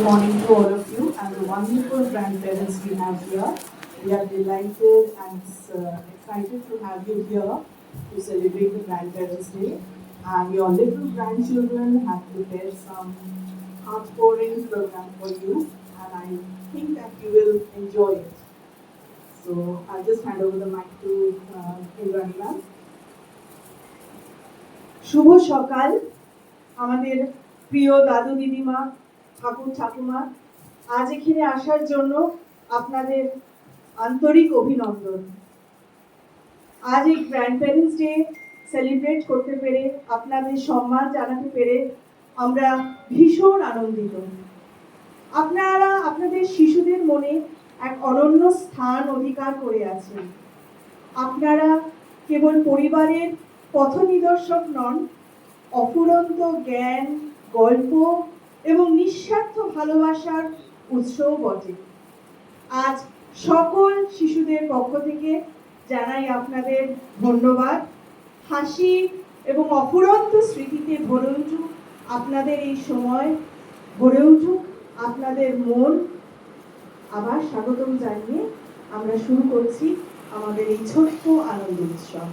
morning to all of you and the wonderful grandparents we have here. We are delighted and excited to have you here to celebrate the Grandparents' Day. And your little grandchildren have prepared some heart-pouring program for you, and I think that you will enjoy it. So I'll just hand over the mic to Indrani ma'am. শুভ সকাল আমাদের প্রিয় দাদু দিদিমা ঠাকুর ঠাকুমা আজ এখানে আসার জন্য আপনাদের আন্তরিক অভিনন্দন। আজ এই গ্র্যান্ডপ্যারেন্টস ডে সেলিব্রেট করতে পেরে আপনাদের সম্মান জানাতে পেরে আমরা ভীষণ আনন্দিত। আপনারা আপনাদের শিশুদের মনে এক অনন্য স্থান অধিকার করে আছেন। আপনারা কেবল পরিবারের পথ নিদর্শক নন, অফুরন্ত জ্ঞান, গল্প এবং নিঃস্বার্থ ভালোবাসার উৎসও বটে। আজ সকল শিশুদের পক্ষ থেকে জানাই আপনাদের ধন্যবাদ। হাসি এবং অফুরন্ত স্মৃতিতে ভরে উঠুক আপনাদের এই সময়, ভরে উঠুক আপনাদের মন। আবার স্বাগতম জানিয়ে আমরা শুরু করছি আমাদের এই ছোট্ট আনন্দ উৎসব।